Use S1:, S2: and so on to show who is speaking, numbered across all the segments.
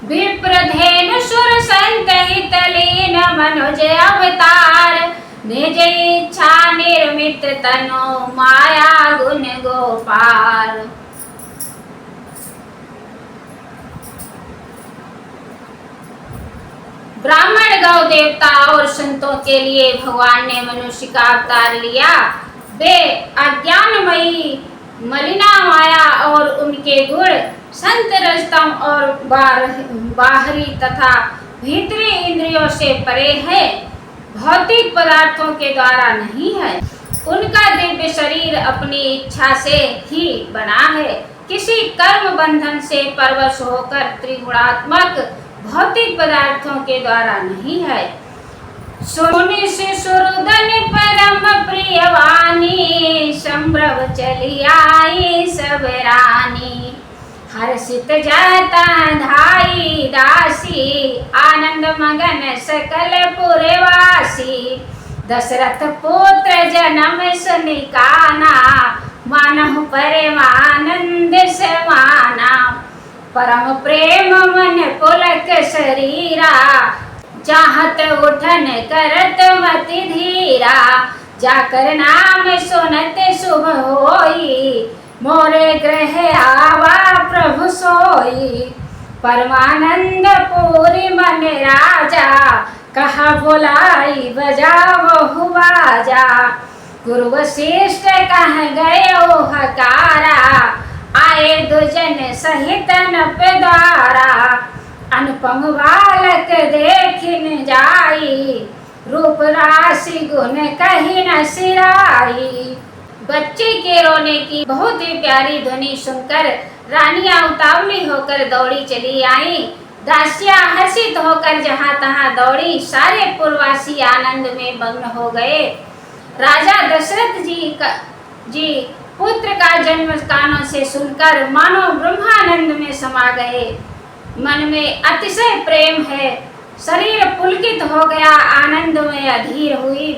S1: विप्रधेनु सुर संतहित लीन मनुज अवतार, निज इच्छा निर्मित तनु माया गुण गोपाल। ब्राह्मण, गौ, देवता और संतों के लिए भगवान ने मनुष्य का अवतार लिया। वे अज्ञानमयी मलिना माया और उनके गुण संत रजतम और बाहरी तथा भीतरी इंद्रियों से परे है, भौतिक पदार्थों के द्वारा नहीं है। उनका दिव्य शरीर अपनी इच्छा से ही बना है, किसी कर्म बंधन से परवश होकर त्रिगुणात्मक भौतिक पदार्थों के द्वारा नहीं है। सुनि शिशुरुदन परम प्रिय वाणी, संभ्रम चली आई सब रानी। हर्षित जाता धाई दासी, आनंद मगन सकल पुरवासी। दशरथ पुत्र जन्म सुनि काना, मानहु परमानंद समाना। परम प्रेम मन पुलक शरीरा, चाहत उठन करत मति धीरा। जाकर नाम सुनत शुभ होई, मोरे ग्रह आवा प्रभु सोई। परमानंद पूरी मन राजा, कहा बुलाई बजावहु बाजा। गुरु वशिष्ठ कह गए हकारा, आए दुजन सहित नपदारा। अनुपम बालक देखिन जाई, रूप राशि गुण कही न सिराई। बच्चे के रोने की बहुत ही प्यारी ध्वनि सुनकर रानियां उतावली होकर दौड़ी चली आई। दासियां हर्षित होकर जहां तहां दौड़ी, सारे पुरवासी आनंद में मग्न हो गए। राजा दशरथ जी पुत्र का जन्म कानों से सुनकर मानो ब्रह्मानंद में समा गए। मन में अतिशय प्रेम है, शरीर पुलकित हो गया, आनंद में अधीर हुई।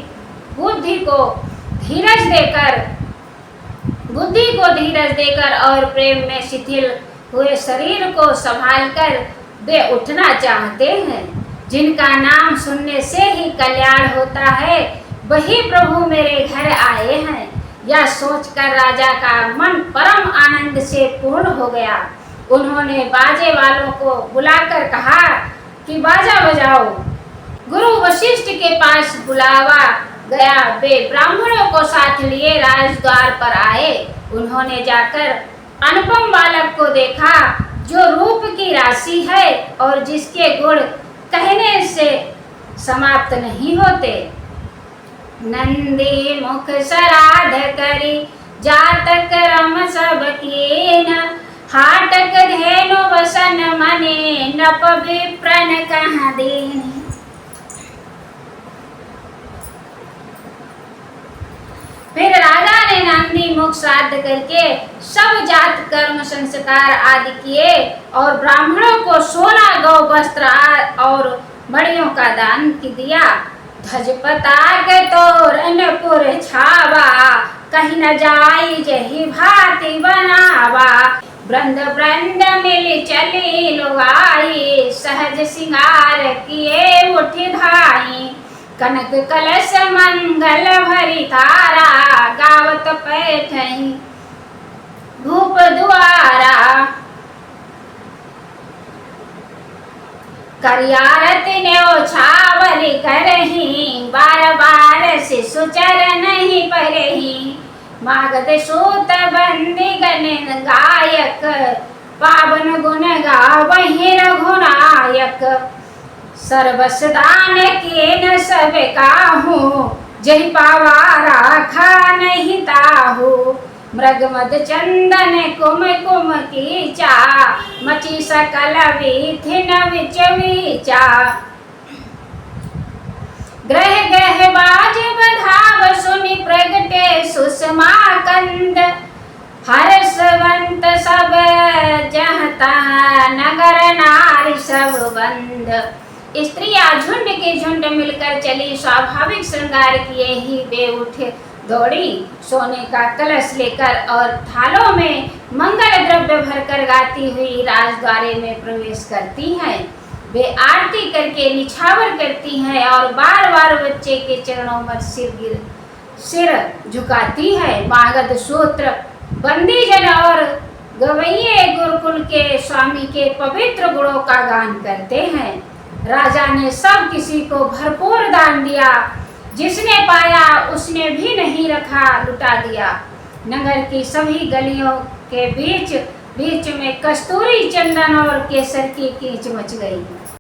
S1: बुद्धि को धीरज देकर और प्रेम में शिथिल हुए शरीर को संभालकर वे उठना चाहते हैं। जिनका नाम सुनने से ही कल्याण होता है, वही प्रभु मेरे घर आए हैं। यह सोचकर राजा का मन परम आनंद से पूर्ण हो गया। उन्होंने बाजे वालों को बुलाकर कहा कि बाजा बजाओ। गुरु वशिष्ठ के पास बुलावा गया। वे ब्राह्मणों को साथ लिए राजद्वार पर आए। उन्होंने जाकर अनुपम बालक को देखा, जो रूप की राशि है और जिसके गुण कहने से समाप्त नहीं होते। नंदी मुख सराध करी, जातक रम सब कीन। हाटक धेनु वसन मने, नप विप्रन कहाँ दीन। फिर राजा ने नंदी मुख श्राद्ध करके सब जात कर्म संस्कार आदि किए और ब्राह्मणों को 16 गौ वस्त्र और मणियों का दान दिया। ध्वज पताक तोरणपुर छावा, कहीं न जाई जही भांति बनावा। वृंद वृंद मिली चली लुगाई, सहज सिंगार किए उठी धाई। कनक कलश मंगल भरी तारा, गावत पैठई धूप दुआरा। करियारति न्योछावरी करही, बार बार शिशु चरण परही। मागध सूत बंदी गण गायक, पावन गुण गावहि रघुनायक। सर्वस दान किए न सब काहू, जहि पावा राखा नहीं ताहू। मृग मद चंदन कुम कुम कीचा, मची सकल विधिन विच वीचा। ग्रह गह बाज बधाव सुनि प्रगटे सुषमा कंद। हर्षवंत सब जहता, नगर नारी सब बंद। स्त्रियां झुंड के झुंड मिलकर चली, स्वाभाविक श्रृंगार किए ही वे उठे दौड़ी सोने का कलश लेकर और थालों में मंगल द्रव्य भरकर गाती हुई राजद्वारे में प्रवेश करती हैं। वे आरती करके निछावर करती हैं और बार बार बच्चे के चरणों पर सिर झुकाती है। मागध सूत्र बंदीजन और गवैये गुरुकुल के स्वामी के पवित्र गुणों का गान करते हैं। राजा ने सब किसी को भरपूर दान दिया, जिसने पाया उसने भी नहीं रखा, लुटा दिया। नगर की सभी गलियों के बीच बीच में कस्तूरी, चंदन और केसर की कीच मच गई।